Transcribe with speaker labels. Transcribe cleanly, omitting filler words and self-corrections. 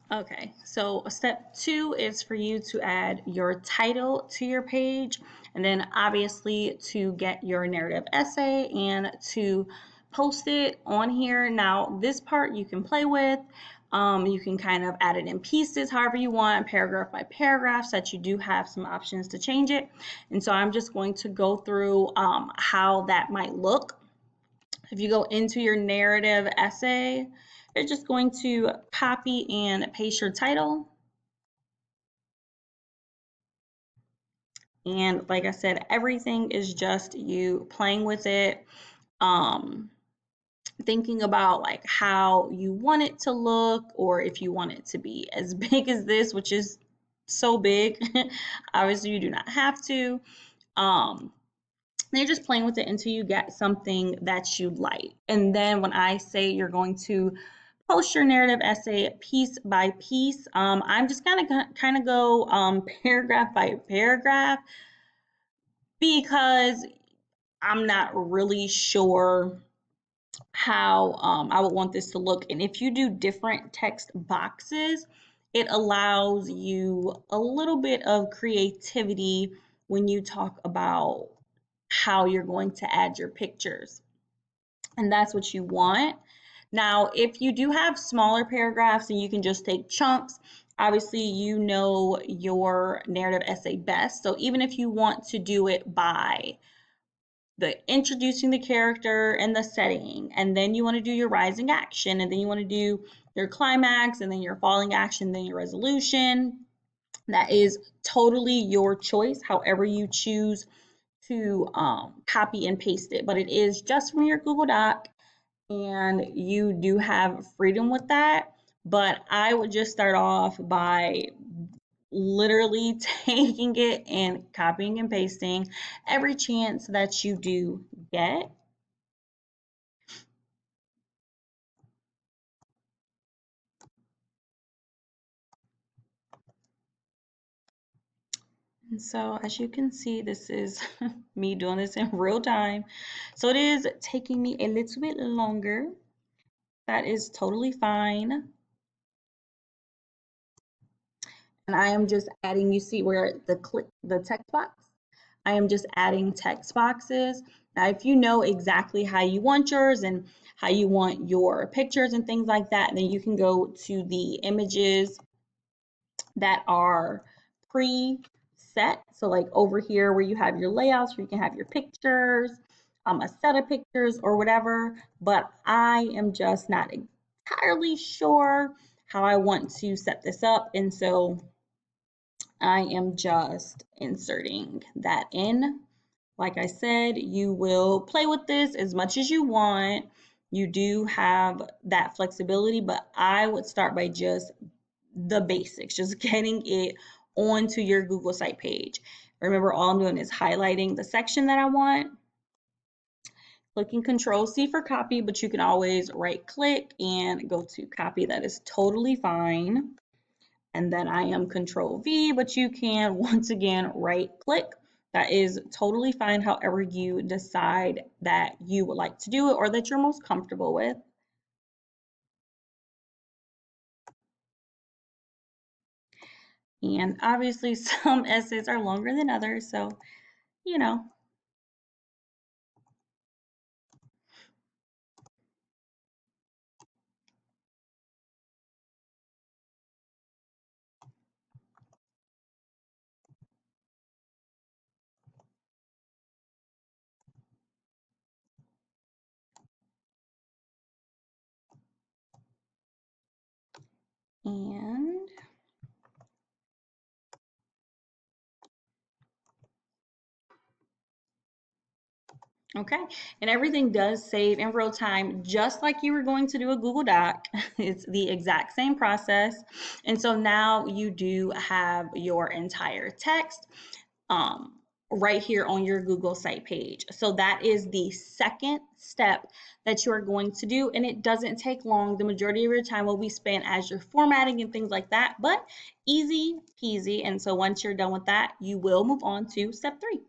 Speaker 1: Okay, so step 2 is for you to add your title to your page, and then obviously to get your narrative essay and to post it on here. Now, this part you can play with. You can kind of add it in pieces, however you want, paragraph by paragraph, so that you do have some options to change it. And so I'm just going to go through how that might look. If you go into your narrative essay, you're just going to copy and paste your title. And like I said, everything is just you playing with it, um, thinking about like how you want it to look, or if you want it to be as big as this, which is so big. Obviously, you do not have to. Um, and you're just playing with it until you get something that you like. And then when I say you're going to post your narrative essay piece by piece, I'm just kind of go paragraph by paragraph, because I'm not really sure how I would want this to look. And if you do different text boxes, it allows you a little bit of creativity when you talk about how you're going to add your pictures. And that's what you want. Now, if you do have smaller paragraphs and you can just take chunks, obviously you know your narrative essay best. So even if you want to do it by the introducing the character and the setting, and then you want to do your rising action, and then you want to do your climax, and then your falling action, then your resolution, that is totally your choice, however you choose to copy and paste it. But it is just from your Google Doc, and you do have freedom with that. But I would just start off by literally taking it and copying and pasting every chance that you do get. And so as you can see, this is me doing this in real time. So it is taking me a little bit longer. That is totally fine. And I am just adding, you see where the text box? I am just adding text boxes. Now, if you know exactly how you want yours and how you want your pictures and things like that, then you can go to the images that are pre-set. So like over here where you have your layouts, where you can have your pictures, a set of pictures or whatever. But I am just not entirely sure how I want to set this up. And so I am just inserting that in. Like I said, you will play with this as much as you want. You do have that flexibility, but I would start by just the basics, just getting it onto your Google site page. Remember, all I'm doing is highlighting the section that I want, clicking Control C for copy, but you can always right click and go to copy. That is totally fine. And then I am Control V, but you can once again right click. That is totally fine, however you decide that you would like to do it or that you're most comfortable with. And obviously some essays are longer than others, so you know. And okay, and everything does save in real time, just like you were going to do a Google Doc. It's the exact same process. And so now you do have your entire text right here on your Google site page. So that is the second step that you are going to do, and it doesn't take long. The majority of your time will be spent as you're formatting and things like that, but easy peasy. And so once you're done with that, you will move on to step 3.